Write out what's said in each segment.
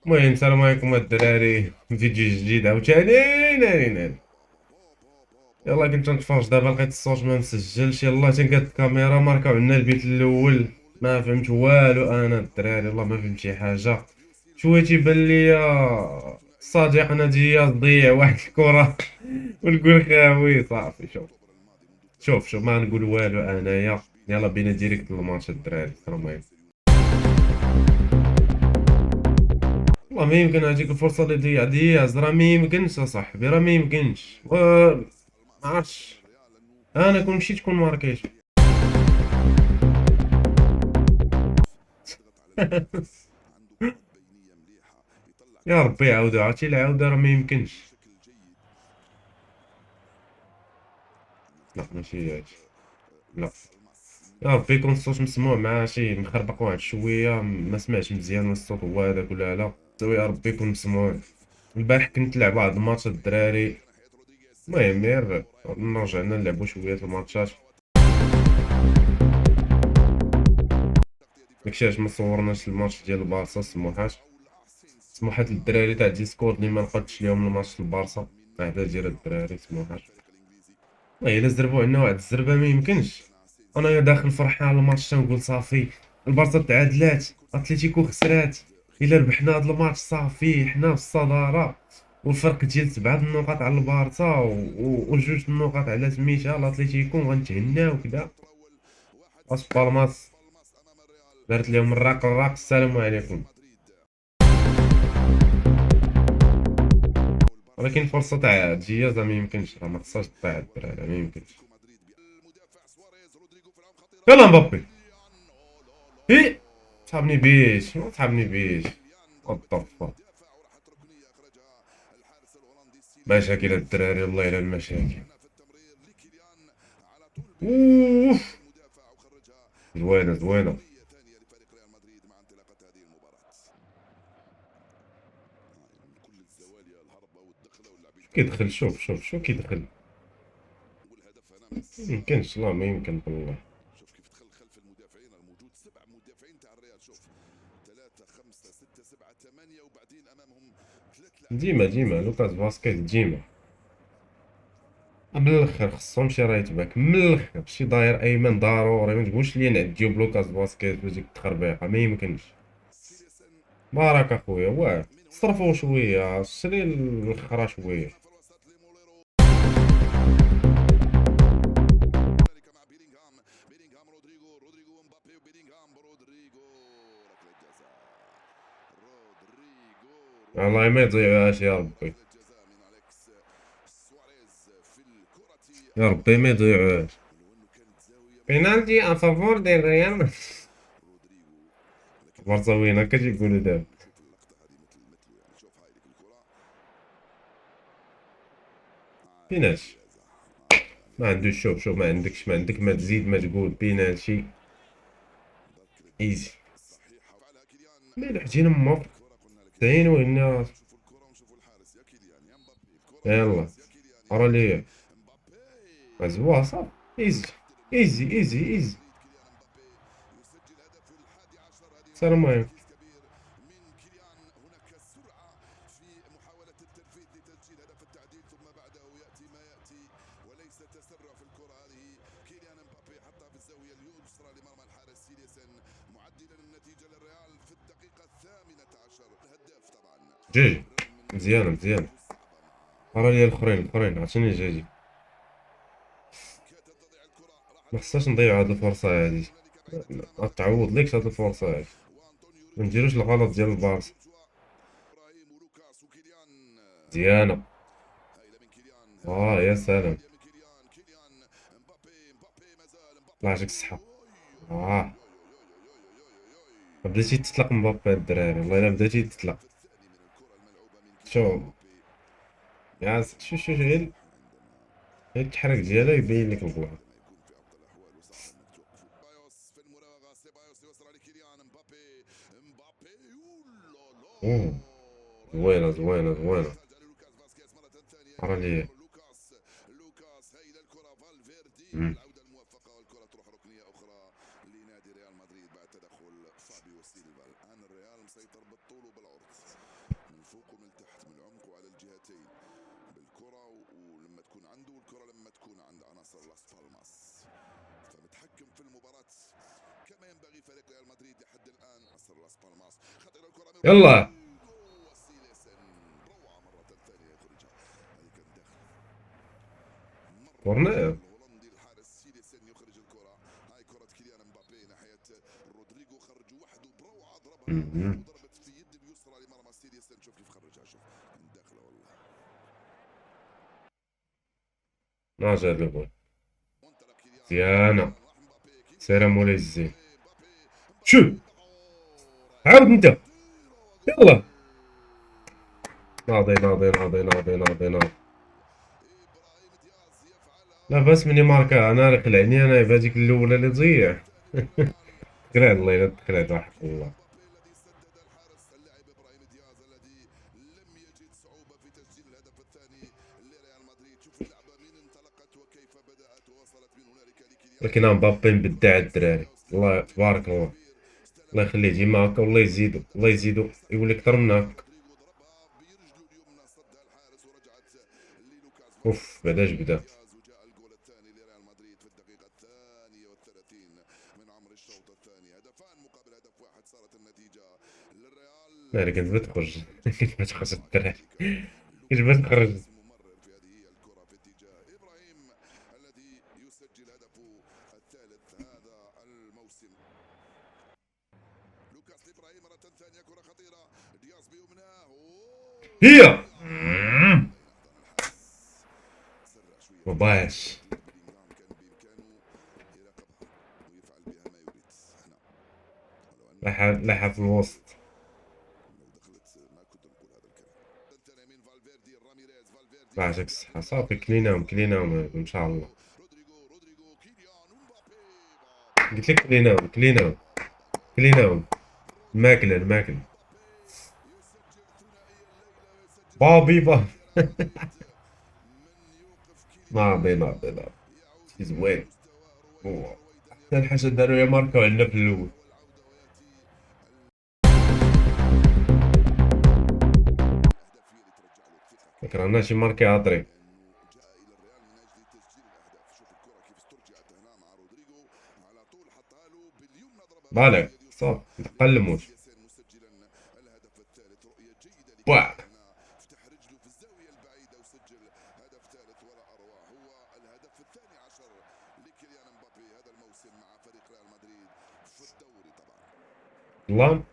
المهم السلام عليكم الدراري، فيديو جديد عاوتاني. ناري يلا كنت نتفرج دابا لقيت الصوت ما مسجلش. يلا تنقاد الكاميرا ماركا عندنا البيت الاول. ما فهمت والو انا الدراري، والله ما فهمت شي حاجه. شويه تيبان ليا صديقنا دياز ضيع واحد الكره ونقول خاوي صافي. شوف ما نقول والو انايا. يلا بينا ديريكت للماتش الدراري، السلام عليكم. والله ما يمكن هذيك الفرصة اللي ضيع دياز، راه ما يمكنش اصاحبي، راه ما يمكنش ما عرفتش. انا كون مشيت كون ماركيش. يا ربي عاودوا عرفتي العاودة، راه ما يمكنش. لا ماشي هادشي، لا. يا ربي يكون الصوت مسموع مع شي مخربق واحد شوية، ما سمعتش مزيان الصوت هو هذاك ولا لا. يا ربي يكون مسموع. البارح كنت نلعب واحد الماتش الدراري. المهم غير رجعنا نلعبو شوية الماتشات. داكشي علاش ما صورناش الماتش ديال البارسا. سموحات للدراري تاع ديسكورد اللي ما نقدش ليهم الماتش البارسا. هذا ديال الدراري سموحات. والله الا زربوا عندنا واحد الزربه ما يمكنش. انا داخل فرحان على الماتش تنقول صافي البارسا تعادلات، اتلتيكو خسرات. الا ربحنا هذا الماتش صافي حنا في الصداره، والفرق ديال 7 النقاط على البارسا وجوج النقاط على سميتها الاتليتيكو، غنتهناو كدا. اس بالماس دارت لهم الراق السلام عليكم. ولكن فرصة تاع دياز ما يمكنش، راه ما خصهاش تضيع الدراري، ما يمكنش. يلا مبابي. ايه تحابني بيش، ما تحابني بيش. وات. مشاكل الدراري، والله الا المشاكل. اوف زوينة زوينة. شو كيدخل؟ شوف شو كيدخل. ميمكنش، لا ما يمكن والله. ديما لوكاس فاسكيز ديما. من الاخر خصهم شي رايت باك، من الاخر شي داير ايمن ضروري. ما تقولش لي نعديو بلوكاس فاسكيز بديك التخربيقه، ما يمكنش. بارك اخويا، واه صرفوا شويه، شري الخرا شويه. والله ما يضيعوهاش يا ربي، يا ربي ما يضيعوهاش. بينالتي افافور ديال ريال. فرصة وين هكا تيقولوا دابا. بينالتي ما عندوش. شوف ما عندك ما تزيد ما تقول بينالتي. ايزي. مالو حجينا مور 90 وهنا. يلا ارا ليا زوا صافي. ايزي ايزي. السلام عليكم. جوج. مزيانة. ارا ليا الاخرين عرفتيني جاي. ما خصناش نضيعو هاد الفرصة هادي. ما تعوض ليكش هاد الفرصة هادي. ما نديروش الغلط ديال البارسا. مزيانة. يا سلام. الله يعطيك الصحة. اه بديتي تطلق مبابي الدراري، والله الا بديتي تطلق. شو غير التحرك ديالها يبين لك البلاصة. اوه زوينة. ارا ليا. مم. يلا كورنر. مهم. ما جا الجول. زيانة. سير مولاي الزين. شو عاود انت. يلا ناضي ناضي ناضي ناضي ناضي ناضي. لا بس مني ماركا انا اللي خلعني انا بهذيك الاولى اللي تضيع. تكرهت الله الا تكرهت واحد الله. ولكن مبابي مبدع الدراري الله تبارك الله. الله يخليه ديما هكا والله يزيدو الله يزيدو يولي اكثر من هكا. اوف بعداش بدا. لا كنت بتخرج كنت بتخرج الدراري كنت بتخرج. هي مباش لحق في الوسط. بعشق الصحة صافي كليناهم كليناهم ان شاء الله. قلت لك كليناهم كليناهم كليناهم. ماكلة الماكلة. بابي. ناضي ناضي ناضي. شي زوين. هو أحسن حاجة دارو يا ماركو عندنا في الأول. فكرنا شي ماركي عطري. بالك صافي متقلموش. بوع. الله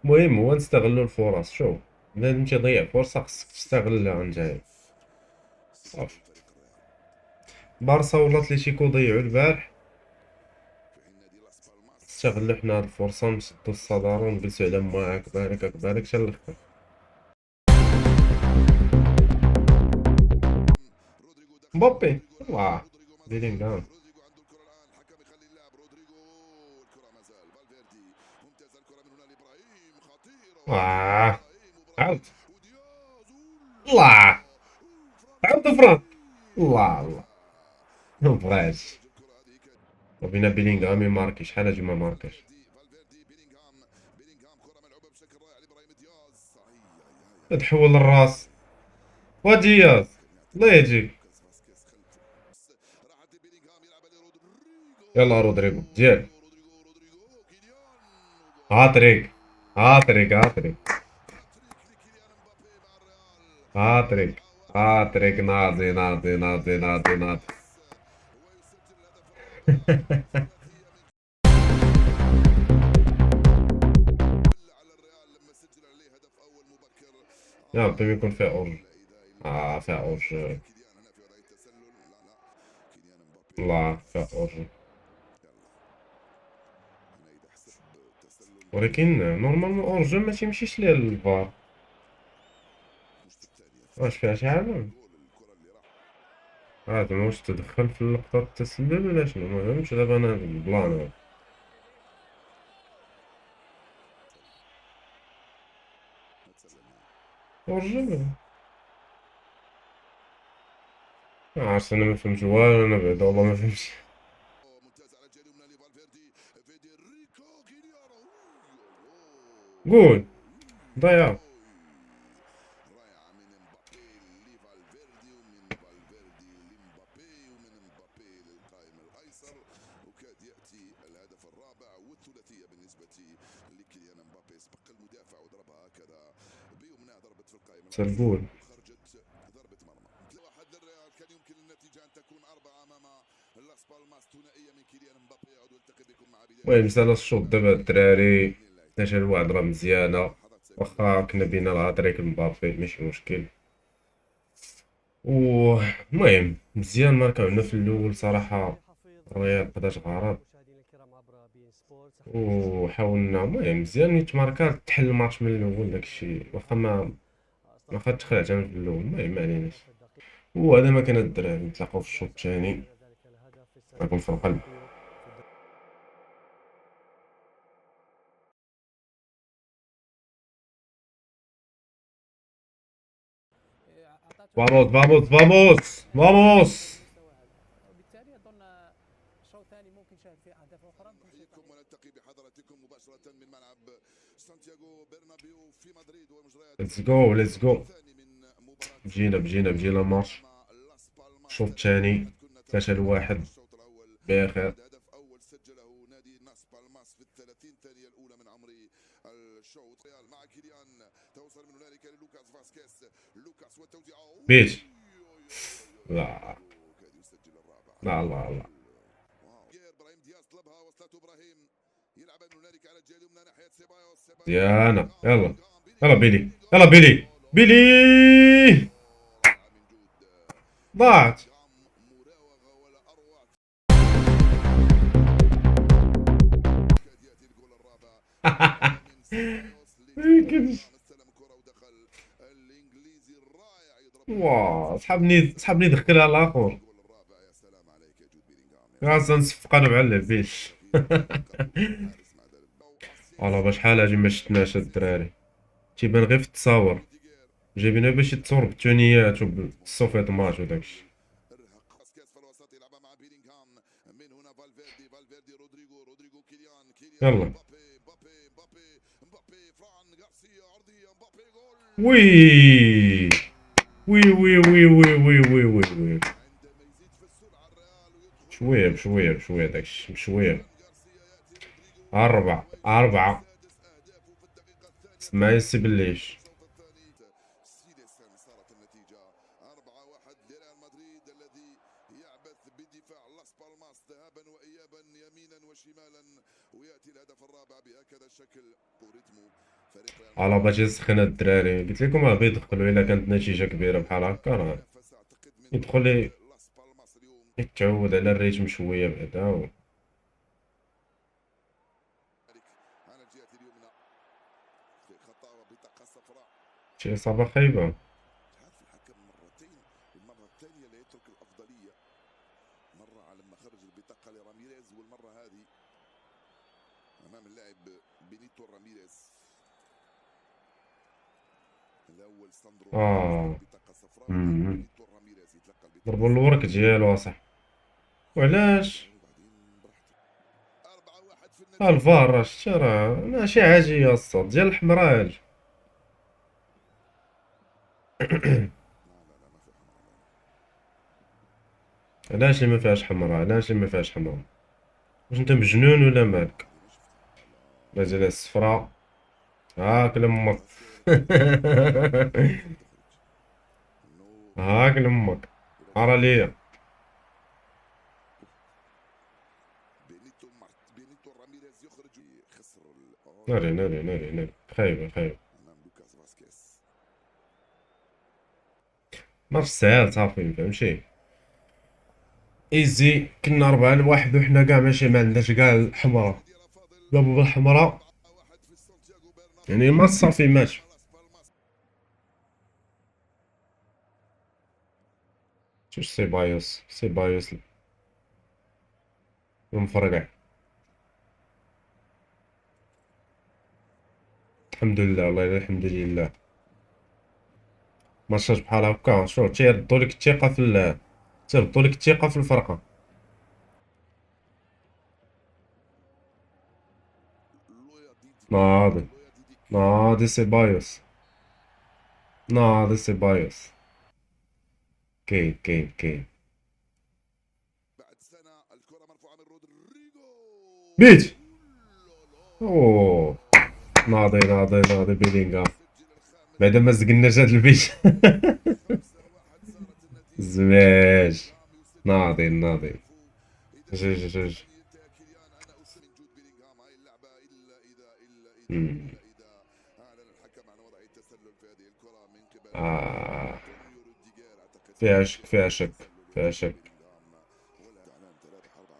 المهم هو نستغلوا الفرص. شوف بنادم تيضيع فرصة خصك تستغلها نتايا صافي. بارسا ولا اتليتيكو ضيعوا البارح. نستغلوا حنا هاد الفرصة نسدو الصدارة ونجلسو على ما هكبالك حتى الاخر. مبابي واه بيلينغهام. واه عاود الله عاود فران. الله الله ما بغاش. وبينا بيلينغهام يماركي شحال هاجي ما ماركاش. تحول الراس ودياز الله يجيك. يلا رودريجو ديال. هاتريك هاتريك هاتريك هاتريك هاتريك ناضي ناضي ناضي ناضي ناضي. يا ربي يكون فيها أورج. فيها أورج. الله فيها أورج. ولكن نورمالمون أورج ما تيمشيش ليه للفار. واش فيها شي حاجة؟ زعما واش تدخل في اللقطة التسلل ولا شنو مفهمتش دابا أنا البلان هذا. أورج عرفت أنا مفهمتش والو أنا بعدا والله مفهمتش. قول. ضيع. سلقول. المهم سالا الشوط دابا الدراري 12 واحد راه مزيانة، واخا كنا بينا الهاتريك مبابي ماشي مشكل. المهم مزيان ماركا عندنا في الأول صراحة، الريال قداش غرض وحاولنا. المهم مزيان نيت ماركا تحل الماتش من الأول داكشي، واخا ما خدتش خلعت أنا في الأول، المهم معليناش. وهذا ما كان الدراري نتلاقاو في الشوط الثاني، نكون في القلب. فاموس فاموس فاموس فاموس. ليتس جو ليتس جو. بجينا الماتش. الشوط الثاني 3-1 بخير. بيش. لا لا لا لا. ديانا يلا. يلا بيلي يلا بيلي بيلي. ضاعت. ميمكنش. واه صحابني دخلها الاخر. خاصة نصفق انا مع البيش. والله باش شحال هاجي ما شفناش هاد الدراري، تيبان غير في التصاور، جايبينها باش يتصور بالتونيات وبالصوفيط ماتش وداكشي. يلا. وي وي. بشوية داكشي بشوية. أربعة. ما يسيبليش. على باش يسخن الدراري، قلت لكم راه بيدخلوا الا كانت نتيجة كبيرة بحال هكا، راه يدخل يتعود على الريتم شوية بعدا شي إصابة خايبة. اه. مم. ضربوا الورك ديالو اصاحبي. وعلاش؟ الفار راه شتي راه ماشي عاجي الصوت ديال الحمراء هادي. علاش اللي ما فيهاش حمراء؟ علاش اللي ما فيهاش حمراء؟ واش انت مجنون ولا مالك؟ نازل الصفراء. هاك لامك. هاك لامك. عرا ليا. ناري. خايبة. ماتش ساهل صافي مفهمشي. ايزي كنا 4-1 وحنا كاع ماشي ما عندناش كاع الحمراء. ضربوا بالحمراء يعني ما صافي ماتش. شوف سيبايوس المفرقع. الحمد لله والله الحمد لله. ماتشات بحال هكا شوف تيردوا لك الثقة في الفرقة. ناضي. ناضي سيبايوس، ناضي سيبايوس. كاين بيت. اوه، ناضي بيلينغهام. بعدا ما زقناش هاد البيت. زواج. ناضي. جوج. مم. آه. فيها شك.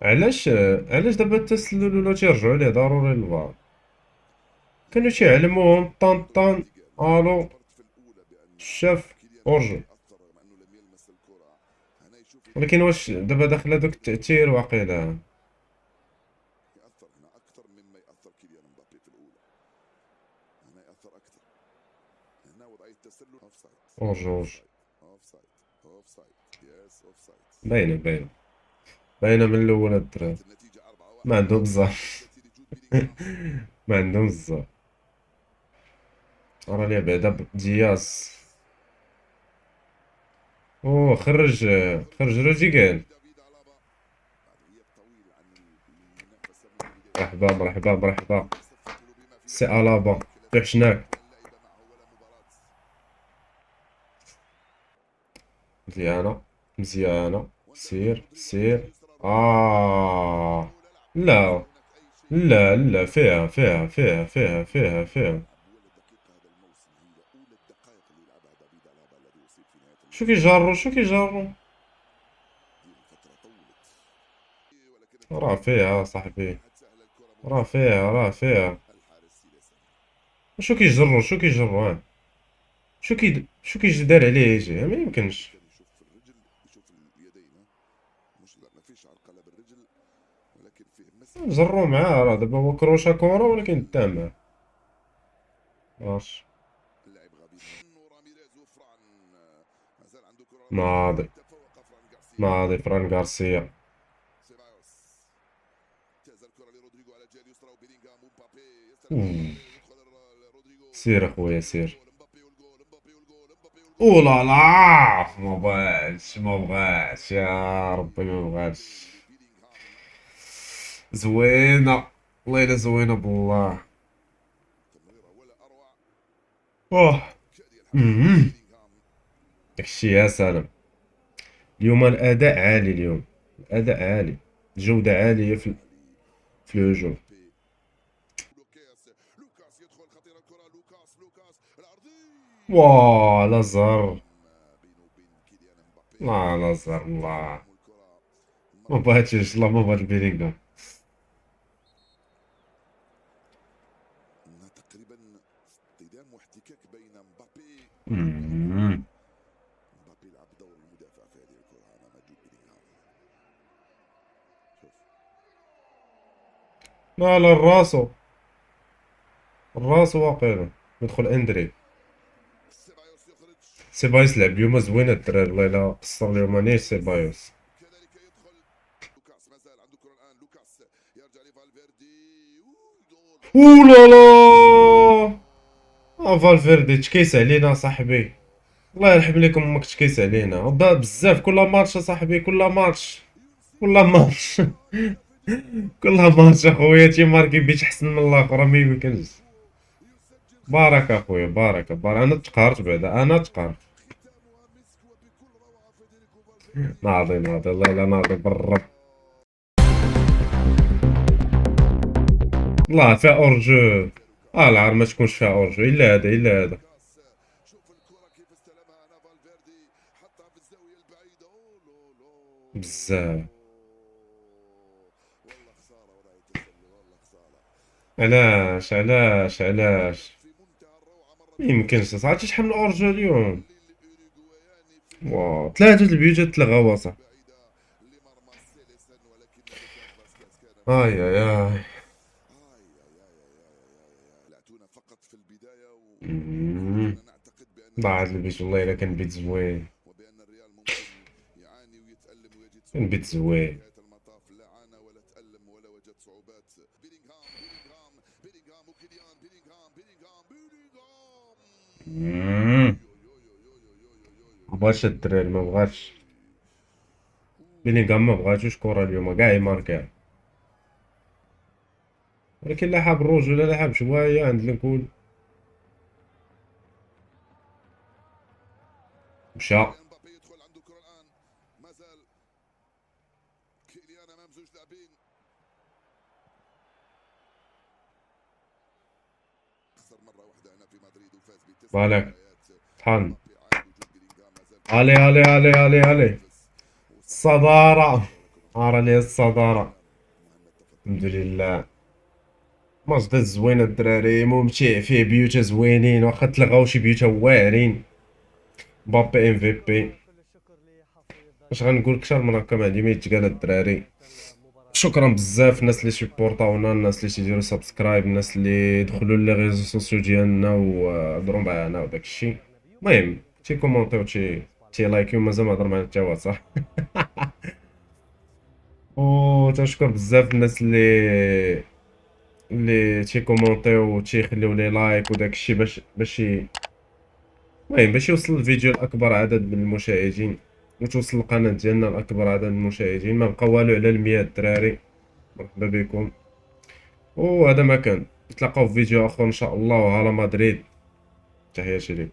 علاش دابا التسلل ولا تيرجعوا عليه ضروري للفار؟ كانوا تيعلموهم طن الو شاف اورجو. ولكن واش دابا داخل هذوك التأثير واقيلا؟ اورجو. باينه من الاول هاد الدراري ما عندهم الزهر. ما عندهم الزهر. راني بعدا دياز. اوه، خرج روديغير. مرحبا. سي الابا وحشناك. مزيانه. سير. لا لا، فيها. شو كيجرو. راه فيها صاحبي. راه فيها. شو كيجرو شو كيجي دار عليه يجي ما يمكنش. جرو معاه راه دابا هو كروشا كورة ولكن دا معاه. واش ناضي. فران غارسيا. أوه. سير اخويا سير. اوه لا لا، ما بغاش يا ربي ما بغاش. زوينة. والله الا زوينة بالله. اوه. أمم. داكشي يا سلام. اليوم الاداء عالي اليوم. الاداء عالي. جودة عالية في الهجوم. واه لا زهر. لا زهر الله. ما بغيتش الله ما بغيت بيلينغهام. أمم. لا الراسو واقيلا. يدخل اندري. سيبايوس لعب اليوم زوينة الدراري والله الا قصر اليوم نيش سيبايوس. اوه لا. فالفيردي تكيس علينا صاحبي. الله يرحم لكم امك تكيس علينا بزاف كل ماتش صاحبي كل ماتش. كل ماتش اخويا تيماركي بيت احسن من الاخر ما يمكنش. بارك اخويا بارك انا تقهرت بعدا تقهرت. ناضي الله الا ناضي بالرب. الله فيها اورجو. العار ما تكونش فيها اورجو الا هذا. بزاف. علاش ميمكنش عرفتي شحال من اورجو اليوم. واو 3 البيوتات تلغاو اصاحبي. اي. مم. ضاعت البيت والله الا كان بيت زوين. كان بيت زوين. مم. مبغاش الدراري، مبغاش بيلينغهام، مبغاتوش كورة اليوم كاع يماركيها. ولكن لا حاب الرجولة لا حاب شوية عند الكل. مشى. بالك طحن. علي علي علي علي علي. الصدارة. عار لي الصدارة. الحمد لله. ماتش داز زوين الدراري، ممتع فيه بيوتا زوينين واخا تلغاو شي بيوتا واعرين. مبابي ام في بي. اش غنقول اكثر من هكا، ما عندي ما يتقال الدراري. شكرا بزاف الناس اللي سيبورطاونا، الناس اللي تيديروا سبسكرايب، الناس اللي دخلوا لي ريزو سوسيو ديالنا وهضروا معانا وداك الشيء. المهم تي كومونتيو تي لايكيو، مازال ما هضر معنا حتى واحد صح. و تنشكر بزاف الناس اللي تي كومونتيو وتيخليو لي لايك وداك الشيء المهم باش يوصل الفيديو لاكبر عدد من المشاهدين، وتوصل القناه ديالنا لاكبر عدد من المشاهدين. ما بقى والو على المية الدراري. مرحبا بكم. وهذا ما كان. نتلاقاو في فيديو اخر ان شاء الله، وهلا مدريد. تحياتي لكم.